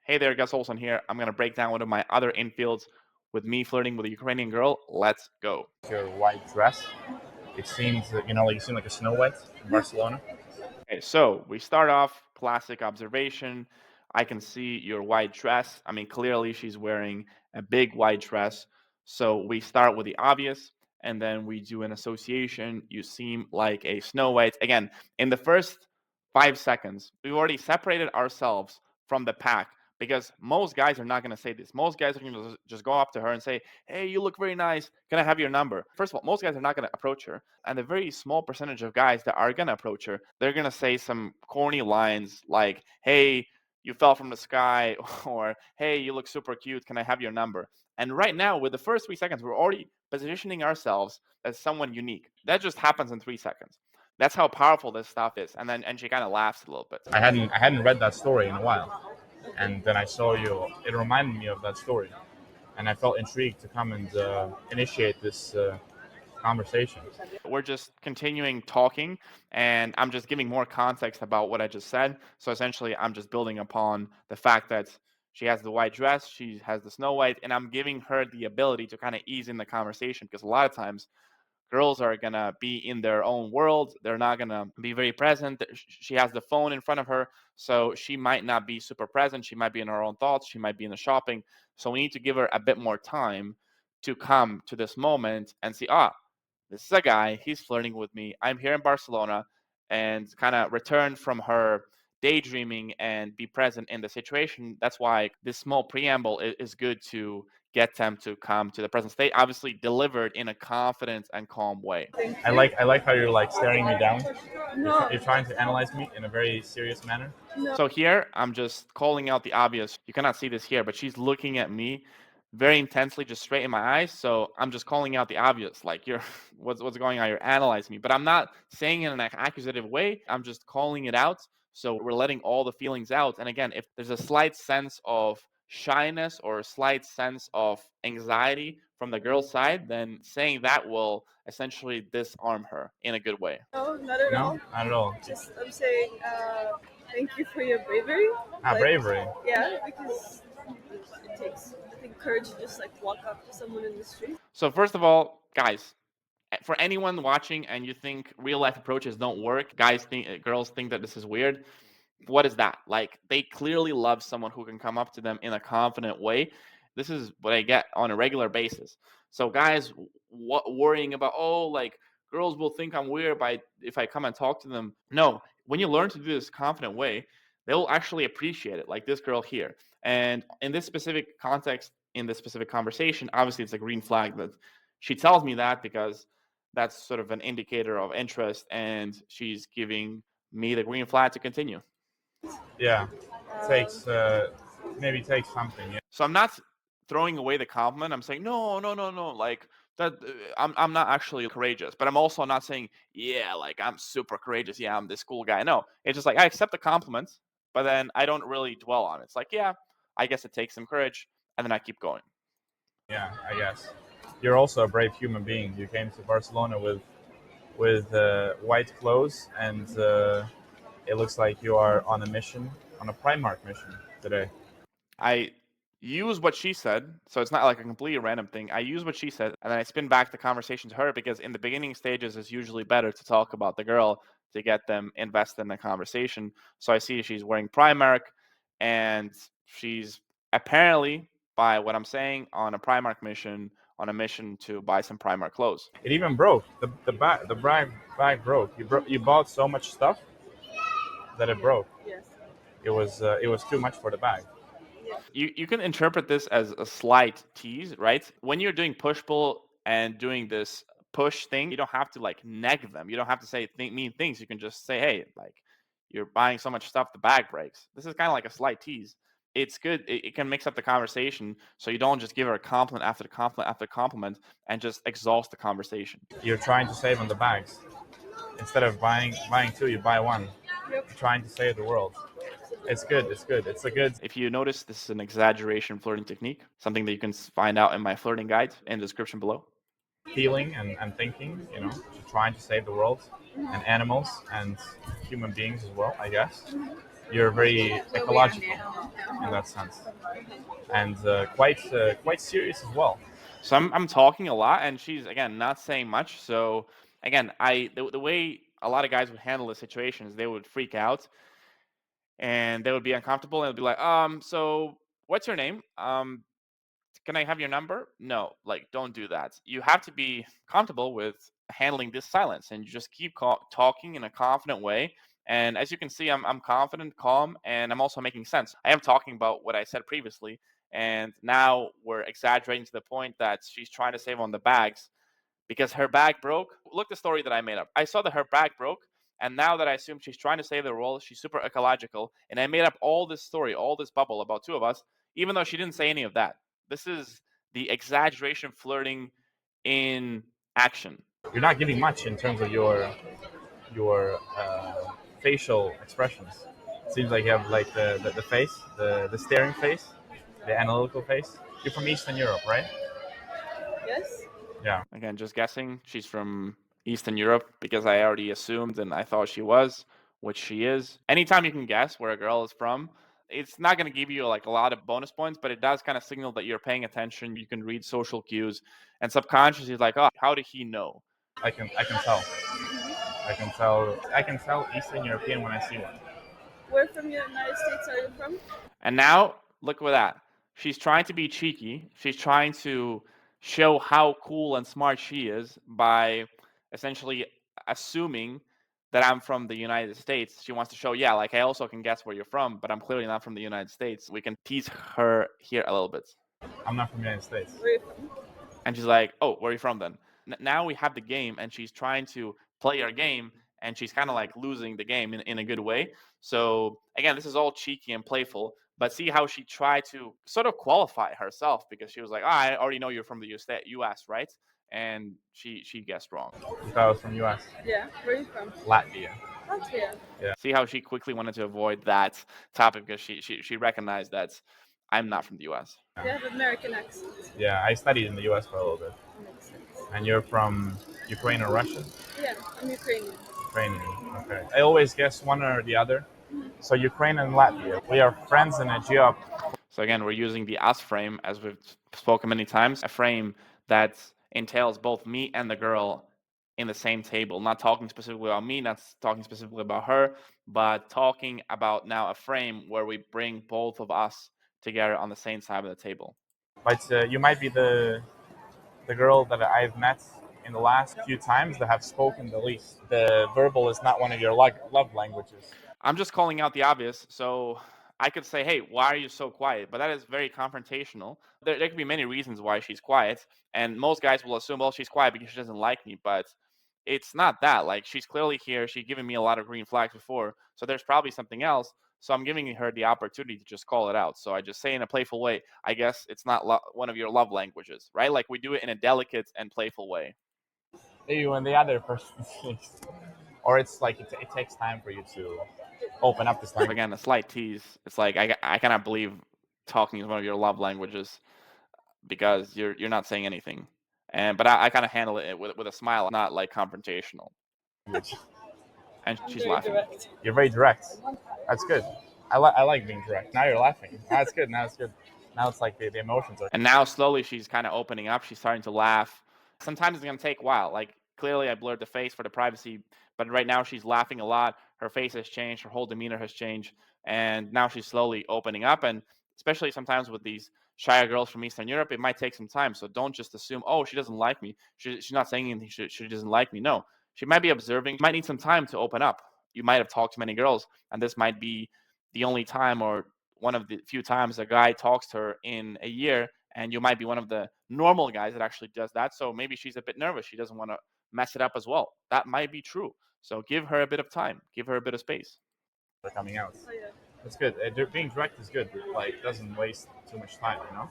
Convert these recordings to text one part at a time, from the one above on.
Hey there, Gus Olson here. I'm going to break down one of my other infields with me flirting with a Ukrainian girl. Let's go. Your white dress. It seems, like you seem like a Snow White in Barcelona. Okay, so we start off classic observation. I can see your white dress. I mean, clearly she's wearing a big white dress. So we start with the obvious and then we do an association. You seem like a Snow White. Again, in the first 5 seconds, we've already separated ourselves from the pack because most guys are not going to say this. Most guys are going to just go up to her and say, "Hey, you look very nice. Can I have your number?" First of all, most guys are not going to approach her. And the very small percentage of guys that are going to approach her, they're going to say some corny lines like, "Hey, you fell from the sky," or "Hey, you look super cute. Can I have your number?" And right now, with the first 3 seconds, we're already positioning ourselves as someone unique. That just happens in 3 seconds. That's how powerful this stuff is. And she kind of laughs a little bit. I hadn't read that story in a while, and then I saw you. It reminded me of that story, and I felt intrigued to come and initiate this conversation. We're just continuing talking, and I'm just giving more context about what I just said. So essentially, I'm just building upon the fact that she has the white dress, she has the Snow White, and I'm giving her the ability to kind of ease in the conversation because a lot of times girls are gonna be in their own world. They're not gonna be very present. She has the phone in front of her, so she might not be super present. She might be in her own thoughts. She might be in the shopping. So we need to give her a bit more time to come to this moment and see, this is a guy, he's flirting with me. I'm here in Barcelona, and kind of return from her daydreaming and be present in the situation. That's why this small preamble is good to get them to come to the present state, obviously delivered in a confident and calm way. I like how you're like staring me down. You're trying to analyze me in a very serious manner. So here, I'm just calling out the obvious. You cannot see this here, but she's looking at me very intensely, just straight in my eyes. So I'm just calling out the obvious, like you're, what's going on? You're analyzing me, but I'm not saying it in an accusative way. I'm just calling it out. So we're letting all the feelings out. And again, if there's a slight sense of shyness or a slight sense of anxiety from the girl's side, then saying that will essentially disarm her in a good way. No, not at No, all. not at all. Just I'm saying thank you for your bravery. Bravery. Yeah, because it takes I think courage to just like walk up to someone in the street. So first of all, guys, for anyone watching and you think real life approaches don't work, girls think that this is weird. What is that? Like, they clearly love someone who can come up to them in a confident way. This is what I get on a regular basis. So guys, worrying about, oh, like girls will think I'm weird by if I come and talk to them. No, when you learn to do this confident way, they'll actually appreciate it, like this girl here. And in this specific context, in this specific conversation, obviously it's a green flag that she tells me that because that's sort of an indicator of interest, and she's giving me the green flag to continue. Yeah, Um, takes maybe takes something. Yeah. So I'm not throwing away the compliment. I'm saying no, no, no, no. Like that, I'm not actually courageous, but I'm also not saying yeah, like I'm super courageous. Yeah, I'm this cool guy. No, it's just like I accept the compliment, but then I don't really dwell on it. It's like yeah, I guess it takes some courage, and then I keep going. Yeah, I guess. You're also a brave human being. You came to Barcelona with white clothes, and it looks like you are on a mission, on a Primark mission today. I use what she said, so it's not like a completely random thing. I use what she said, and then I spin back the conversation to her because in the beginning stages, it's usually better to talk about the girl to get them invested in the conversation. So I see she's wearing Primark, and she's apparently, by what I'm saying, on a Primark mission, on a mission to buy some Primark clothes. It even broke. The bag broke. You bought so much stuff that it broke. yes. It was too much for the bag. Yeah. You can interpret this as a slight tease, right? When you're doing push pull and doing this push thing, you don't have to like neg them. You don't have to say mean things. You can just say, "Hey, like you're buying so much stuff, the bag breaks." This is kind of like a slight tease. It's good. It can mix up the conversation, so you don't just give her a compliment after compliment after compliment and just exhaust the conversation. You're trying to save on the bags. Instead of buying two, you buy one. Yep. You're trying to save the world. It's good. It's good. It's a good. If you notice, this is an exaggeration flirting technique, something that you can find out in my flirting guide in the description below. Feeling and thinking, trying to save the world and animals and human beings as well, I guess. You're very ecological in that sense, and quite serious as well. So I'm talking a lot, and she's again not saying much. So again, the way a lot of guys would handle the situation is they would freak out and they would be uncomfortable and they'd be like, so what's your name? Can I have your number? No, like don't do that. You have to be comfortable with handling this silence, and you just keep talking in a confident way. And as you can see, I'm confident, calm, and I'm also making sense. I am talking about what I said previously, and now we're exaggerating to the point that she's trying to save on the bags because her bag broke. Look, the story that I made up. I saw that her bag broke, and now that I assume she's trying to save the world, she's super ecological, and I made up all this story, all this bubble about two of us, even though she didn't say any of that. This is the exaggeration flirting in action. You're not giving much in terms of your facial expressions. It seems like you have like the face, the staring face, the analytical face. You're from Eastern Europe, right? Yes? Yeah. Again, just guessing. She's from Eastern Europe because I already assumed and I thought she was, which she is. Anytime you can guess where a girl is from, it's not going to give you like a lot of bonus points, but it does kind of signal that you're paying attention. You can read social cues, and subconsciously, like, oh, how did he know? I can tell. I can tell Eastern European when I see one. Where from the United States are you from? And now, look at that. She's trying to be cheeky. She's trying to show how cool and smart she is by essentially assuming that I'm from the United States. She wants to show, yeah, like I also can guess where you're from, but I'm clearly not from the United States. We can tease her here a little bit. I'm not from the United States. Where are you from? And she's like, oh, where are you from then? Now we have the game, and she's trying to play our game, and she's kind of like losing the game in a good way. So again, this is all cheeky and playful, but see how she tried to sort of qualify herself because she was like, oh, I already know you're from the US, right? And she guessed wrong. You thought I was from U.S. Yeah. Where are you from? Latvia. Latvia. Yeah. See how she quickly wanted to avoid that topic because she recognized that I'm not from the US. You have American accent. Yeah, I studied in the U.S. for a little bit. Makes sense. And you're from Ukraine or Russia? Yeah, I'm Ukrainian. Ukrainian. Okay. I always guess one or the other. So Ukraine and Latvia, we are friends in a geo. So again, we're using the us frame as we've spoken many times, a frame that entails both me and the girl in the same table, not talking specifically about me, not talking specifically about her, but talking about now a frame where we bring both of us together on the same side of the table. But you might be the girl that I've met in the last few times that have spoken the least. The verbal is not one of your love languages. I'm just calling out the obvious. So I could say, hey, why are you so quiet? But that is very confrontational. There could be many reasons why she's quiet. And most guys will assume, well, she's quiet because she doesn't like me. But it's not that. Like, she's clearly here. She's given me a lot of green flags before. So there's probably something else. So I'm giving her the opportunity to just call it out. So I just say in a playful way, I guess it's not one of your love languages, right? Like, we do it in a delicate and playful way. Maybe when the other person speaks. Or it's like it takes time for you to open up this language. Again, a slight tease. It's like I cannot believe talking is one of your love languages because you're not saying anything. But I kind of handle it with a smile, not like confrontational. And I'm she's very laughing. direct. You're very direct. That's good. I like being direct. Now you're laughing. That's good. Now it's good. Now it's like the emotions are. And now slowly she's kind of opening up. She's starting to laugh. Sometimes it's gonna take a while. Like clearly I blurred the face for the privacy, but right now she's laughing a lot. Her face has changed. Her whole demeanor has changed, and now she's slowly opening up. And especially sometimes with these shy girls from Eastern Europe, it might take some time. So don't just assume, oh, she doesn't like me. She's not saying anything. She doesn't like me. No, she might be observing. She might need some time to open up. You might have talked to many girls, and this might be the only time or one of the few times a guy talks to her in a year, and you might be one of the normal guys that actually does that. So maybe she's a bit nervous. She doesn't want to mess it up as well. That might be true. So give her a bit of time. Give her a bit of space. They're coming out. Oh yeah. That's good. Being direct is good. Like doesn't waste too much time, you know.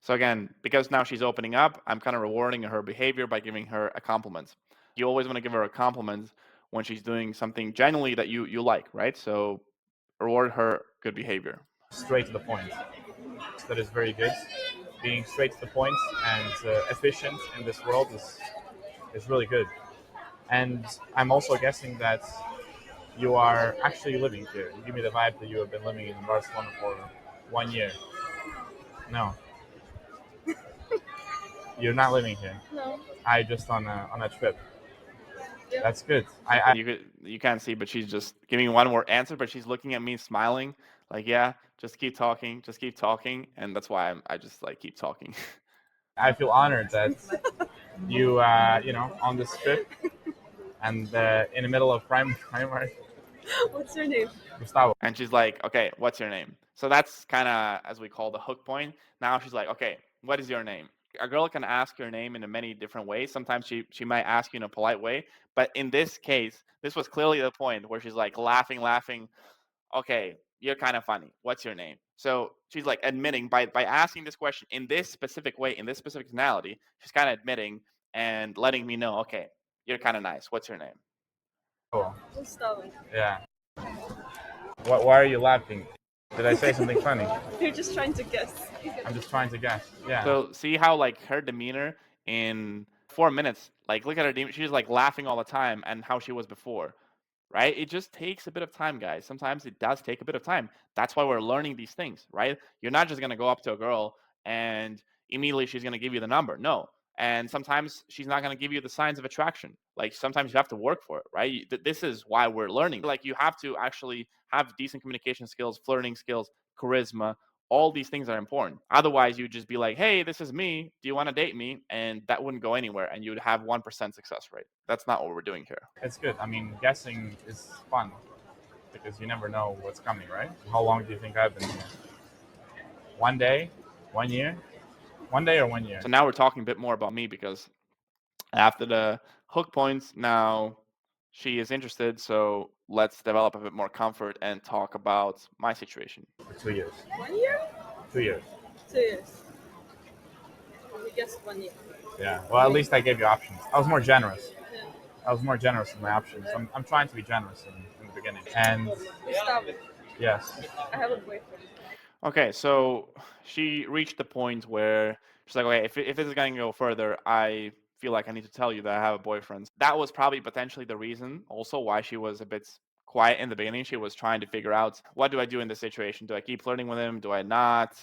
So again, because now she's opening up, I'm kind of rewarding her behavior by giving her a compliment. You always want to give her a compliment when she's doing something genuinely that you like, right? So reward her good behavior. Straight to the point. That is very good. Being straight to the point and efficient in this world is really good. And I'm also guessing that you are actually living here. You give me the vibe that you have been living in Barcelona for 1 year. No, you're not living here. No. I just on a trip. Yeah. That's good. You can't see, but she's just giving one more answer, but she's looking at me smiling, like, yeah, just keep talking, and that's why I just like keep talking. I feel honored that you on this trip and in the middle of Primark, What's your name? Gustavo. And she's like, okay, what's your name? So that's kind of, as we call, the hook point. Now she's like, okay, what is your name? A girl can ask your name in many different ways. Sometimes she might ask you in a polite way, but in this case, this was clearly the point where she's like laughing. Okay, you're kind of funny. What's your name? So she's like admitting by asking this question in this specific way, in this specific tonality, she's kind of admitting and letting me know, okay, you're kind of nice. What's your name? Oh, Gustavo. yeah. Why are you laughing? Did I say something funny? You're just trying to guess. I'm just trying to guess. Yeah. So see how like her demeanor in 4 minutes, like look at her demeanor, she's like laughing all the time and how she was before, right? It just takes a bit of time, guys. Sometimes it does take a bit of time. That's why we're learning these things, right? You're not just gonna go up to a girl and immediately she's gonna give you the number. No. And sometimes she's not gonna give you the signs of attraction. Like sometimes you have to work for it, right? This is why we're learning. Like you have to actually have decent communication skills, flirting skills, charisma. All these things are important. Otherwise, you'd just be like, hey, this is me. Do you want to date me? And that wouldn't go anywhere. And you'd have 1% success rate. That's not what we're doing here. It's good. I mean, guessing is fun because you never know what's coming, right? How long do you think I've been here? 1 day? 1 year? 1 day or 1 year? So now we're talking a bit more about me because after the hook points, now she is interested. So let's develop a bit more comfort and talk about my situation. For 2 years. 1 year? 2 years. 2 years. We guessed 1 year. Yeah. Well, at least I gave you options. I was more generous. Yeah. I was more generous in my options. I'm trying to be generous in the beginning. And Gustavo. yes, I have a boyfriend. Okay, so she reached the point where she's like, okay, if this is going to go further, I feel like I need to tell you that I have a boyfriend. That was probably potentially the reason also why she was a bit quiet in the beginning. She was trying to figure out, what do I do in this situation? Do I keep flirting with him? Do I not?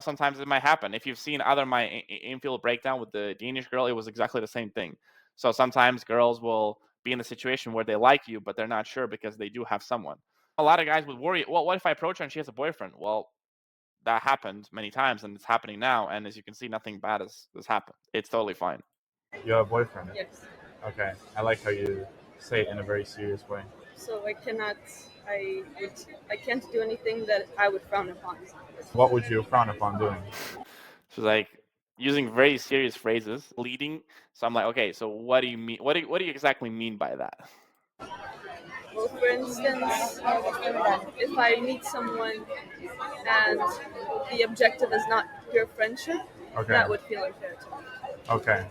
Sometimes it might happen. If you've seen other my infield breakdown with the Danish girl, it was exactly the same thing. So sometimes girls will be in a situation where they like you, but they're not sure because they do have someone. A lot of guys would worry, well, what if I approach her and she has a boyfriend? Well, that happened many times and it's happening now. And as you can see, nothing bad has happened. It's totally fine. you have a boyfriend. Yes. Okay. I like how you say it in a very serious way. So I can't do anything that I would frown upon. What would you frown upon doing? She's like using very serious phrases, leading. So I'm like, okay, so what do you mean? What do you exactly mean by that? Well, for instance, if I meet someone and the objective is not pure friendship, Okay. that would feel unfair to me. Okay.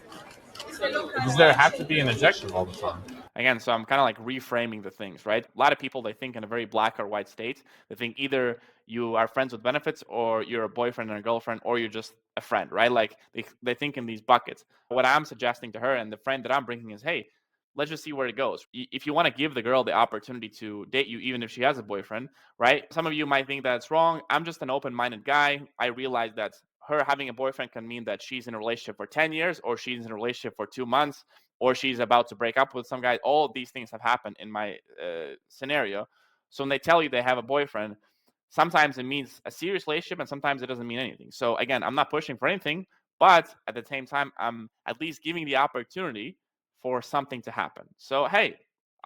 Does there have to be an objective all the time? Again, so I'm kind of like reframing the things, right? A lot of people, they think in a very black or white state. They think either you are friends with benefits or you're a boyfriend and a girlfriend or you're just a friend, right? Like they think in these buckets. What I'm suggesting to her and the friend that I'm bringing is, hey, let's just see where it goes. If you want to give the girl the opportunity to date you, even if she has a boyfriend, right? Some of you might think that's wrong. I'm just an open-minded guy. I realize that her having a boyfriend can mean that she's in a relationship for 10 years or she's in a relationship for 2 months or she's about to break up with some guy. All of these things have happened in my scenario. So when they tell you they have a boyfriend, sometimes it means a serious relationship and sometimes it doesn't mean anything. So again, I'm not pushing for anything, but at the same time, I'm at least giving the opportunity for something to happen. So, hey,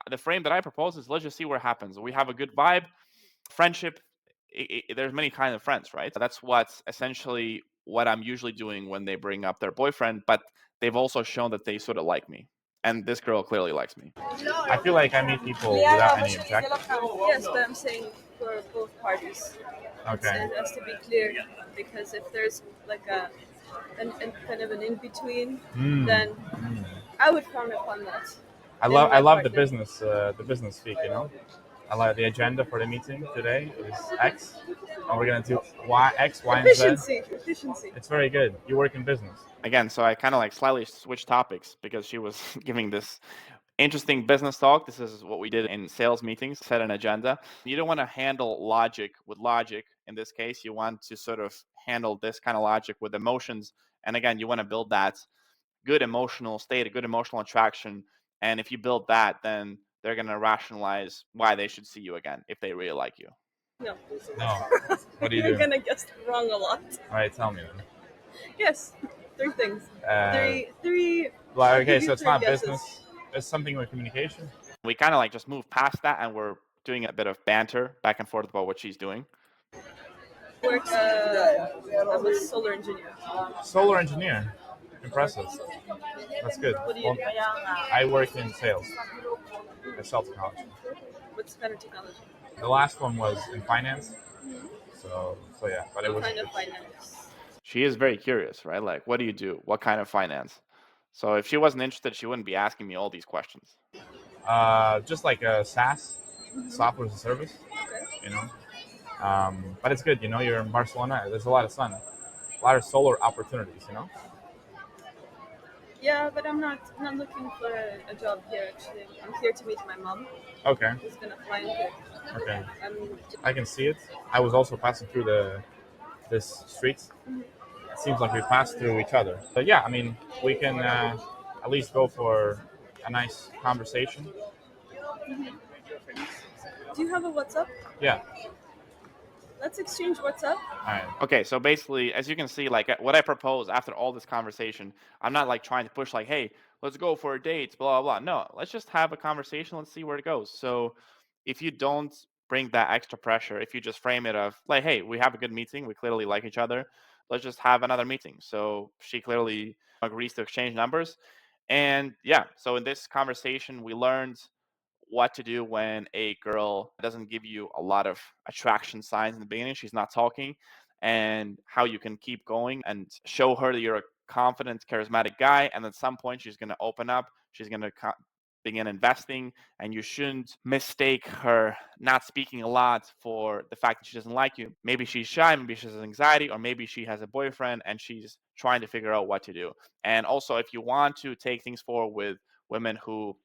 the frame that I propose is let's just see what happens. We have a good vibe, friendship. There's many kinds of friends, right? That's what's essentially what I'm usually doing when they bring up their boyfriend, but they've also shown that they sort of like me. And this girl clearly likes me. I feel like I meet people without any objective. Yes, but I'm saying for both parties. Okay. It has to be clear because if there's like an kind of an in between, then I would frown upon that. I love the business speak. I like the agenda for the meeting today is X, and we're gonna do Y, X, Y, and Z. Efficiency. It's very good. You work in business. Again, so I kind of like slightly switched topics because she was giving this Interesting business talk. This is what we did in sales meetings, set an agenda. You don't want to handle logic with logic. In this case, you want to sort of handle this kind of logic with emotions. And again, you want to build that good emotional state, a good emotional attraction. And if you build that, then they're going to rationalize why they should see you again if they really like you. No. No. What do you You're do? gonna guess wrong a lot. All right, tell me then. Yes, 3 things. Uh, Three. Well, I'll okay, give you so it's 3 not guesses. business. It's something with communication. We kind of like just move past that and we're doing a bit of banter back and forth about what she's doing. Work. I'm a solar engineer. Solar engineer. Impressive. That's good. What do you do? I work in sales. I sell technology. What's kind of technology? The last one was in finance. So yeah, but it What was kind of finance? She is very curious, right? Like, what do you do? What kind of finance? So if she wasn't interested, she wouldn't be asking me all these questions. just like a SaaS, software as a service. Okay. You know, but it's good. You know, you're in Barcelona. There's a lot of sun, a lot of solar opportunities. You know. Yeah, but I'm not looking for a job here actually. I'm here to meet my mom, Okay. who's gonna fly in here. Okay. I'm I can see it. I was also passing through this street. It seems like we passed through each other. But yeah, I mean, we can at least go for a nice conversation. Do you have a WhatsApp? Yeah. Let's exchange WhatsApp. All right. Okay, so basically, as you can see, like what I propose after all this conversation, I'm not like trying to push like, hey, let's go for a date, blah blah blah. No, let's just have a conversation. Let's see where it goes. So if you don't bring that extra pressure, if you just frame it of like, hey, we have a good meeting, we clearly like each other, let's just have another meeting. So she clearly agrees to exchange numbers. And yeah, so in this conversation, we learned what to do when a girl doesn't give you a lot of attraction signs in the beginning. She's not talking, and how you can keep going and show her that you're a confident, charismatic guy. And at some point, she's going to open up. She's going to begin investing, and you shouldn't mistake her not speaking a lot for the fact that she doesn't like you. Maybe she's shy, maybe she has anxiety, or maybe she has a boyfriend and she's trying to figure out what to do. And also, if you want to take things forward with women who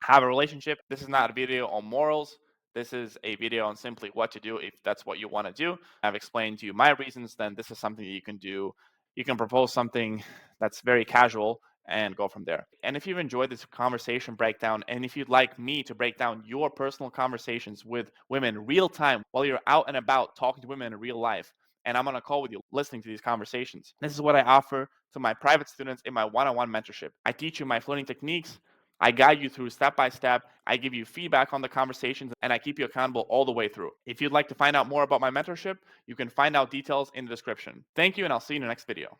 have a relationship, this is not a video on morals. This is a video on simply what to do if that's what you want to do. I've explained to you my reasons, then this is something that you can do. You can propose something that's very casual and go from there. And if you've enjoyed this conversation breakdown, and if you'd like me to break down your personal conversations with women real time while you're out and about talking to women in real life, and I'm on a call with you listening to these conversations, this is what I offer to my private students in my one-on-one mentorship. I teach you my flirting techniques. I guide you through step by step. I give you feedback on the conversations and I keep you accountable all the way through. If you'd like to find out more about my mentorship, you can find out details in the description. Thank you, and I'll see you in the next video.